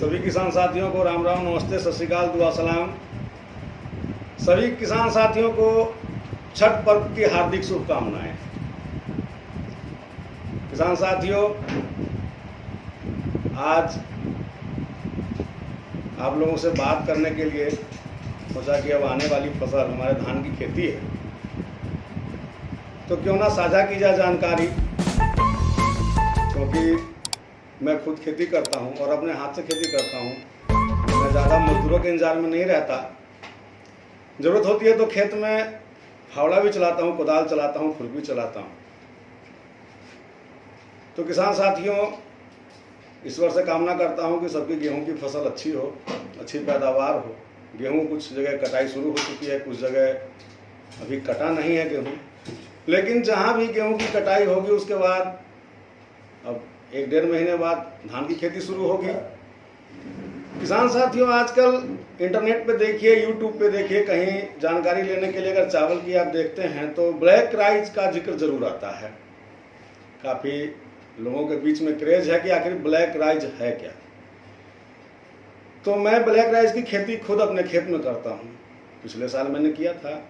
सभी किसान साथियों को राम राम, नमस्ते, सत श्री अकाल, दुआ सलाम। सभी किसान साथियों को छठ पर्व की हार्दिक शुभकामनाएं। किसान साथियों, आज आप लोगों से बात करने के लिए सोचा कि अब आने वाली फसल हमारे धान की खेती है, तो क्यों ना साझा की जाए जानकारी। क्योंकि मैं खुद खेती करता हूं और अपने हाथ से खेती करता हूं। मैं ज़्यादा मजदूरों के इंतजार में नहीं रहता। ज़रूरत होती है तो खेत में फावड़ा भी चलाता हूं, कुदाल चलाता हूं, खुरपी चलाता हूं। तो किसान साथियों, ईश्वर से कामना करता हूं कि सबकी गेहूं की फसल अच्छी हो, अच्छी पैदावार हो। गेहूं कुछ जगह कटाई शुरू हो चुकी है, कुछ जगह अभी कटा नहीं है गेहूं, लेकिन जहां भी गेहूं की कटाई होगी उसके बाद अब 1-1.5 महीने बाद धान की खेती शुरू होगी। किसान साथियों, आजकल इंटरनेट पे देखिए, यूट्यूब पे देखिए, कहीं जानकारी लेने के लिए अगर चावल की आप देखते हैं तो ब्लैक राइस का जिक्र जरूर आता है। काफ़ी लोगों के बीच में क्रेज है कि आखिर ब्लैक राइस है क्या। तो मैं ब्लैक राइस की खेती खुद अपने खेत में करता हूँ। पिछले साल मैंने किया था,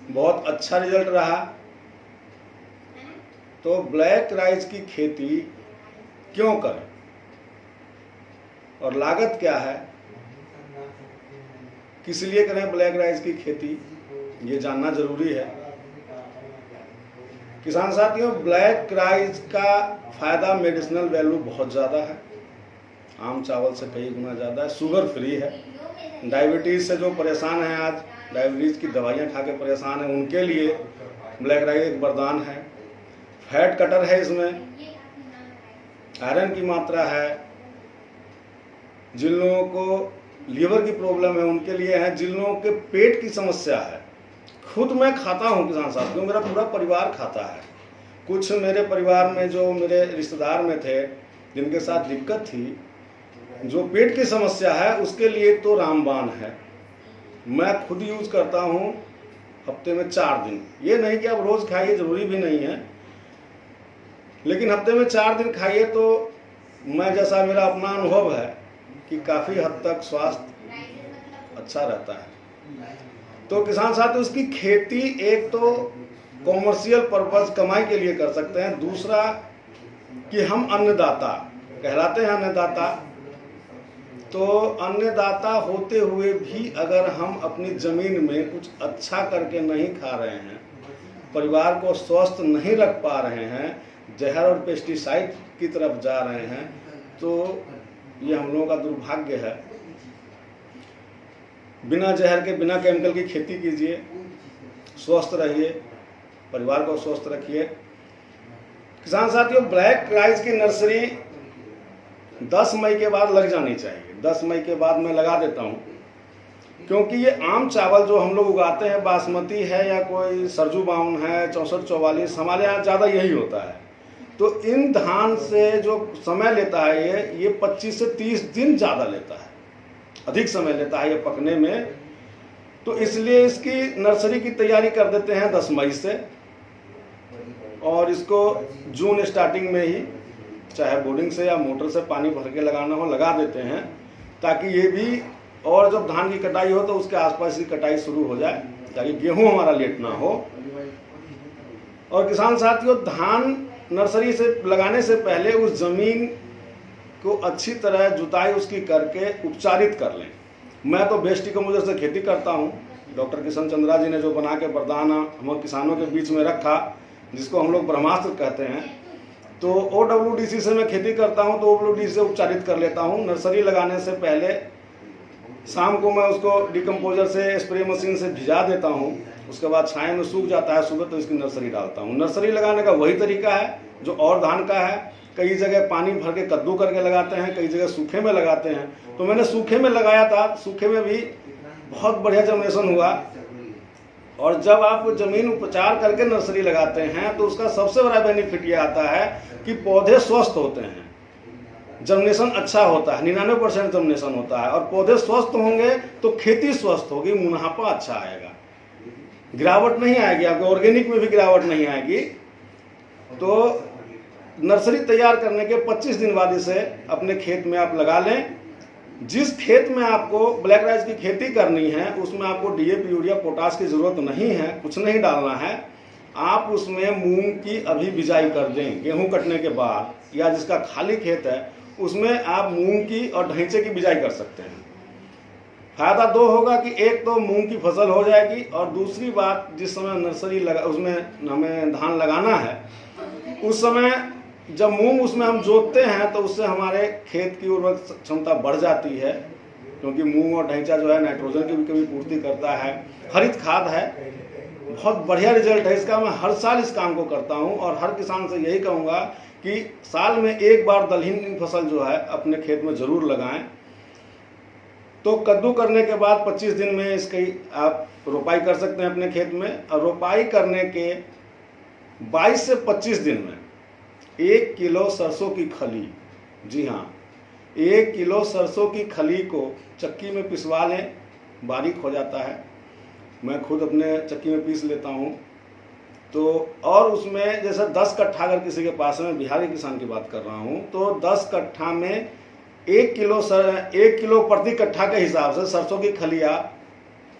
बहुत अच्छा रिजल्ट रहा। तो ब्लैक राइस की खेती क्यों करें और लागत क्या है, किस लिए करें ब्लैक राइस की खेती, ये जानना जरूरी है। किसान साथियों, ब्लैक राइस का फायदा मेडिसिनल वैल्यू बहुत ज़्यादा है, आम चावल से कई गुना ज़्यादा है। शुगर फ्री है। डायबिटीज़ से जो परेशान हैं, आज डायबिटीज़ की दवाइयाँ खा के परेशान हैं, उनके लिए ब्लैक राइस एक वरदान है। फैट कटर है, इसमें आयरन की मात्रा है। जिन लोगों को लीवर की प्रॉब्लम है उनके लिए है, जिन लोगों के पेट की समस्या है। खुद मैं खाता हूँ किसान साथियों, मेरा पूरा परिवार खाता है। कुछ मेरे परिवार में जो मेरे रिश्तेदार में थे जिनके साथ दिक्कत थी, जो पेट की समस्या है, उसके लिए तो रामबाण है। मैं खुद यूज करता हूँ हफ्ते में 4 दिन। ये नहीं कि आप रोज़ खाइए, ज़रूरी भी नहीं है, लेकिन हफ्ते में 4 दिन खाइए तो मैं जैसा मेरा अपना अनुभव है कि काफ़ी हद तक स्वास्थ्य अच्छा रहता है। तो किसान साथ उसकी खेती एक तो कॉमर्शियल पर्पस, कमाई के लिए कर सकते हैं। दूसरा कि हम अन्नदाता कहलाते हैं, अन्नदाता। तो अन्नदाता होते हुए भी अगर हम अपनी ज़मीन में कुछ अच्छा करके नहीं खा रहे हैं, परिवार को स्वस्थ नहीं रख पा रहे हैं, जहर और पेस्टिसाइड की तरफ जा रहे हैं, तो ये हम लोगों का दुर्भाग्य है। बिना जहर के, बिना केमिकल की खेती कीजिए, स्वस्थ रहिए, परिवार को स्वस्थ रखिए। किसान साथियों, ब्लैक राइस की नर्सरी 10 मई के बाद लग जानी चाहिए। 10 मई के बाद मैं लगा देता हूँ, क्योंकि ये आम चावल जो हम लोग उगाते हैं, बासमती है या कोई सरजू बावन है, 64-44, हमारे यहाँ ज़्यादा यही होता है। तो इन धान से जो समय लेता है ये 25 से 30 दिन ज़्यादा लेता है, अधिक समय लेता है ये पकने में। तो इसलिए इसकी नर्सरी की तैयारी कर देते हैं 10 मई से, और इसको जून स्टार्टिंग में ही, चाहे बोर्डिंग से या मोटर से पानी भर के लगाना हो, लगा देते हैं, ताकि ये भी, और जब धान की कटाई हो तो उसके आसपास की कटाई शुरू हो जाए, ताकि गेहूं हमारा लेट ना हो। और किसान साथियों, धान नर्सरी से लगाने से पहले उस ज़मीन को अच्छी तरह जुताई उसकी करके उपचारित कर लें। मैं तो बेस्ट टेक्नोलॉजी से खेती करता हूं। डॉक्टर किशन चंद्रा जी ने जो बना के वरदान हम किसानों के बीच में रखा, जिसको हम लोग ब्रह्मास्त्र कहते हैं, तो OWDC से मैं खेती करता हूं, तो OWDC से उपचारित कर लेता हूं। नर्सरी लगाने से पहले शाम को मैं उसको डिकम्पोजर से, स्प्रे मशीन से भिजा देता हूं, उसके बाद छाए में सूख जाता है, सुबह तो इसकी नर्सरी डालता हूं। नर्सरी लगाने का वही तरीका है जो और धान का है। कई जगह पानी भर के कद्दू करके लगाते हैं, कई जगह सूखे में लगाते हैं। तो मैंने सूखे में लगाया था, सूखे में भी बहुत बढ़िया जर्मिनेशन हुआ। और जब आप ज़मीन उपचार करके नर्सरी लगाते हैं तो उसका सबसे बड़ा बेनिफिट ये आता है कि पौधे स्वस्थ होते हैं, जर्मिनेशन अच्छा होता है, 99% जर्मिनेशन होता है। और पौधे स्वस्थ होंगे तो खेती स्वस्थ होगी, मुनाफा अच्छा आएगा, गिरावट नहीं आएगी, आपको ऑर्गेनिक में भी गिरावट नहीं आएगी। तो नर्सरी तैयार करने के 25 दिन बाद इसे अपने खेत में आप लगा लें। जिस खेत में आपको ब्लैक राइस की खेती करनी है उसमें आपको डीएपी, यूरिया, पोटाश की ज़रूरत नहीं है, कुछ नहीं डालना है। आप उसमें मूंग की अभी बिजाई कर दें, गेहूं कटने के बाद, या जिसका खाली खेत है उसमें आप मूंग की और ढैंचे की बिजाई कर सकते हैं। फायदा दो होगा कि एक तो मूंग की फसल हो जाएगी, और दूसरी बात, जिस समय नर्सरी लगा उसमें हमें धान लगाना है उस समय जब मूंग उसमें हम जोतते हैं तो उससे हमारे खेत की उर्वरक क्षमता बढ़ जाती है, क्योंकि मूंग और ढैंचा जो है नाइट्रोजन की भी पूर्ति करता है, हरित खाद है, बहुत बढ़िया रिजल्ट है इसका। मैं हर साल इस काम को करता हूं और हर किसान से यही कहूँगा कि साल में एक बार दलहन की फसल जो है अपने खेत में ज़रूर लगाएं। तो कद्दू करने के बाद 25 दिन में इसकी आप रोपाई कर सकते हैं अपने खेत में, और रोपाई करने के 22 से 25 दिन में 1 किलो सरसों की खली, जी हाँ 1 किलो सरसों की खली को चक्की में पिसवा लें, बारीक हो जाता है, मैं खुद अपने चक्की में पीस लेता हूँ। तो और उसमें जैसे 10 कट्ठा अगर किसी के पास है, मैं बिहारी किसान की बात कर रहा हूँ, तो 10 कट्ठा में 1 किलो प्रति कट्ठा के हिसाब से सरसों की खलिया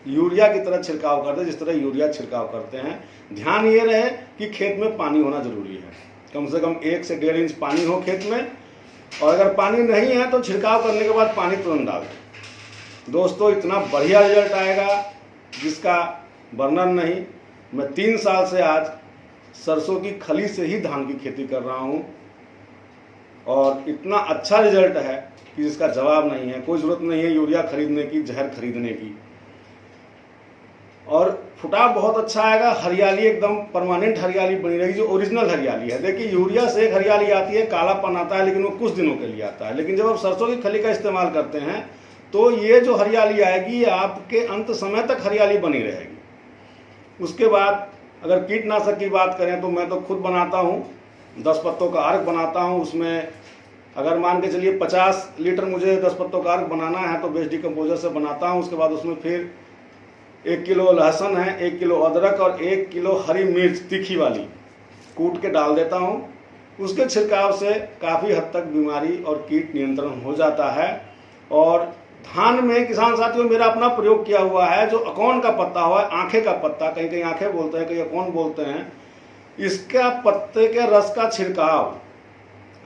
यूरिया की तरह छिड़काव करते हैं, जिस तरह यूरिया छिड़काव करते हैं। ध्यान ये रहे कि खेत में पानी होना जरूरी है, कम से कम 1 से 1.5 इंच पानी हो खेत में, और अगर पानी नहीं है तो छिड़काव करने के बाद पानी तुरंत डाल दें। दोस्तों इतना बढ़िया रिजल्ट आएगा जिसका वर्णन नहीं। मैं 3 साल से आज सरसों की खली से ही धान की खेती कर रहा हूँ, और इतना अच्छा रिजल्ट है कि जिसका जवाब नहीं है। कोई ज़रूरत नहीं है यूरिया खरीदने की, जहर खरीदने की, और फुटाव बहुत अच्छा आएगा। हरियाली एकदम परमानेंट हरियाली बनी रहेगी, जो ओरिजिनल हरियाली है। देखिए यूरिया से एक हरियाली आती है, कालापन आता है, लेकिन वो कुछ दिनों के लिए आता है। लेकिन जब आप सरसों की खली का इस्तेमाल करते हैं तो ये जो हरियाली आएगी ये आपके अंत समय तक हरियाली बनी रहेगी। उसके बाद अगर कीटनाशक की बात करें तो मैं तो खुद बनाता हूँ, 10 पत्तों का अर्क बनाता हूँ। उसमें अगर मान के चलिए 50 लीटर मुझे 10 पत्तों का अर्क बनाना है तो बेस्ट डिकम्पोजर से बनाता हूँ। उसके बाद उसमें फिर 1 किलो लहसुन है, 1 किलो अदरक और 1 किलो हरी मिर्च तीखी वाली कूट के डाल देता हूँ। उसके छिड़काव से काफ़ी हद तक बीमारी और कीट नियंत्रण हो जाता है। और धान में किसान साथियों मेरा अपना प्रयोग किया हुआ है, जो अकौन का पत्ता हुआ है, आंखें का पत्ता, कहीं कहीं आंखें बोलते हैं, कहीं अकौन बोलते हैं, इसका पत्ते के रस का छिड़काव,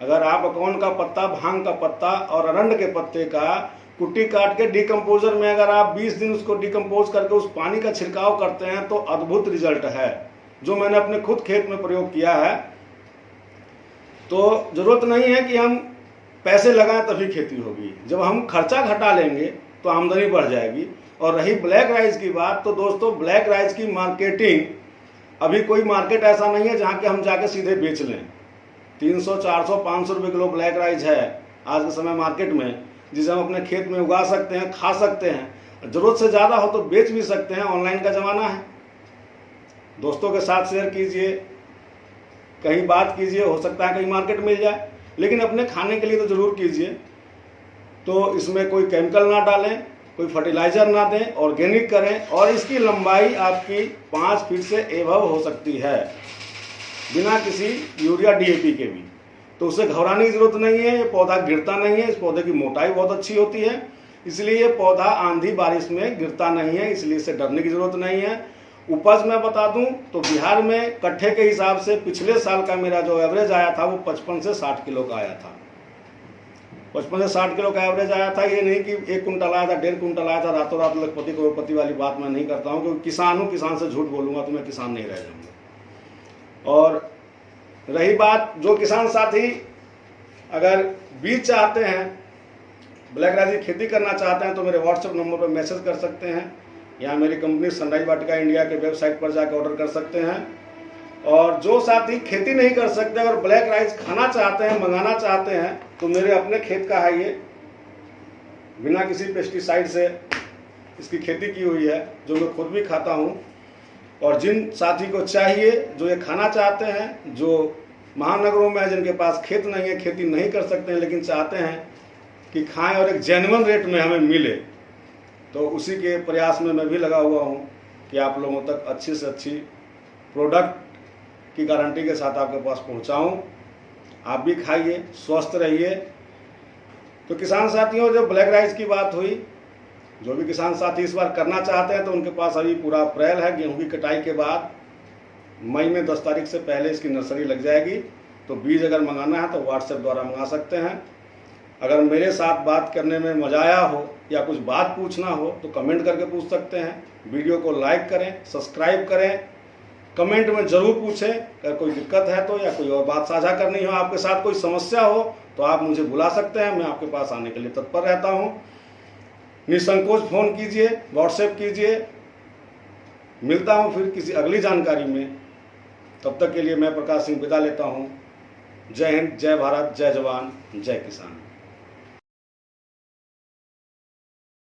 अगर आप अकौन का पत्ता, भांग का पत्ता और अरंड के पत्ते का कुट्टी काट के डिकम्पोजर में अगर आप 20 दिन उसको डिकम्पोज करके उस पानी का छिड़काव करते हैं तो अद्भुत रिजल्ट है, जो मैंने अपने खुद खेत में प्रयोग किया है। तो जरूरत नहीं है कि हम पैसे लगाएं तभी खेती होगी, जब हम खर्चा घटा लेंगे तो आमदनी बढ़ जाएगी। और रही ब्लैक राइस की बात, तो दोस्तों ब्लैक राइस की मार्केटिंग, अभी कोई मार्केट ऐसा नहीं है जहाँ के हम जाके सीधे बेच लें। 300, 400, 500 रुपये किलो ब्लैक राइस है आज के समय मार्केट में, जिसे हम अपने खेत में उगा सकते हैं, खा सकते हैं, ज़रूरत से ज़्यादा हो तो बेच भी सकते हैं। ऑनलाइन का ज़माना है, दोस्तों के साथ शेयर कीजिए, कहीं बात कीजिए, हो सकता है कहीं मार्केट मिल जाए, लेकिन अपने खाने के लिए तो ज़रूर कीजिए। तो इसमें कोई केमिकल ना डालें, कोई फर्टिलाइज़र ना दें, ऑर्गेनिक करें, और इसकी लंबाई आपकी 5 फीट से एबव हो सकती है बिना किसी यूरिया डीएपी के भी। तो उससे घबराने की ज़रूरत नहीं है, ये पौधा गिरता नहीं है, इस पौधे की मोटाई बहुत अच्छी होती है, इसलिए ये पौधा आंधी बारिश में गिरता नहीं है, इसलिए इससे डरने की ज़रूरत नहीं है। उपज मैं बता दूं तो बिहार में कट्ठे के हिसाब से पिछले साल का मेरा जो एवरेज आया था वो 55 से 60 किलो का आया था। 55 से 60 किलो का एवरेज आया था। ये नहीं कि 1 कुंटल आया था, 1.5 कुंटल आया था, रातों रात लखपति करोड़पति वाली बात मैं नहीं करता हूँ, क्योंकि किसान हूँ, किसान से झूठ बोलूँगा तो मैं किसान नहीं रह जाऊँगा। और रही बात, जो किसान साथी अगर बीज चाहते हैं, ब्लैक राइस की खेती करना चाहते हैं, तो मेरे व्हाट्सएप नंबर पर मैसेज कर सकते हैं, या मेरी कंपनी सनराइज वाटिका इंडिया के वेबसाइट पर जाकर ऑर्डर कर सकते हैं। और जो साथी खेती नहीं कर सकते, अगर ब्लैक राइस खाना चाहते हैं, मंगाना चाहते हैं, तो मेरे अपने खेत का है, ये बिना किसी पेस्टिसाइड से इसकी खेती की हुई है, जो मैं खुद भी खाता हूँ। और जिन साथी को चाहिए, जो ये खाना चाहते हैं, जो महानगरों में है, जिनके पास खेत नहीं है, खेती नहीं कर सकते हैं, लेकिन चाहते हैं कि खाएं और एक जेन्युइन रेट में हमें मिले, तो उसी के प्रयास में मैं भी लगा हुआ हूँ कि आप लोगों तक अच्छी से अच्छी प्रोडक्ट की गारंटी के साथ आपके पास पहुँचाऊँ। आप भी खाइए, स्वस्थ रहिए। तो किसान साथियों, जो ब्लैक राइस की बात हुई, जो भी किसान साथी इस बार करना चाहते हैं तो उनके पास अभी पूरा अप्रैल है। गेहूं की कटाई के बाद मई में 10 तारीख से पहले इसकी नर्सरी लग जाएगी। तो बीज अगर मंगाना है तो व्हाट्सएप द्वारा मंगा सकते हैं। अगर मेरे साथ बात करने में मजा आया हो या कुछ बात पूछना हो तो कमेंट करके पूछ सकते हैं। वीडियो को लाइक करें, सब्सक्राइब करें, कमेंट में ज़रूर पूछें। अगर कोई दिक्कत है तो या कोई और बात साझा करनी हो, आपके साथ कोई समस्या हो तो आप मुझे बुला सकते हैं। मैं आपके पास आने के लिए तत्पर रहता हूँ। निसंकोच फ़ोन कीजिए, व्हाट्सएप कीजिए। मिलता हूँ फिर किसी अगली जानकारी में। तब तक के लिए मैं प्रकाश सिंह विदा लेता हूँ। जय हिंद, जय भारत, जय जवान, जय किसान।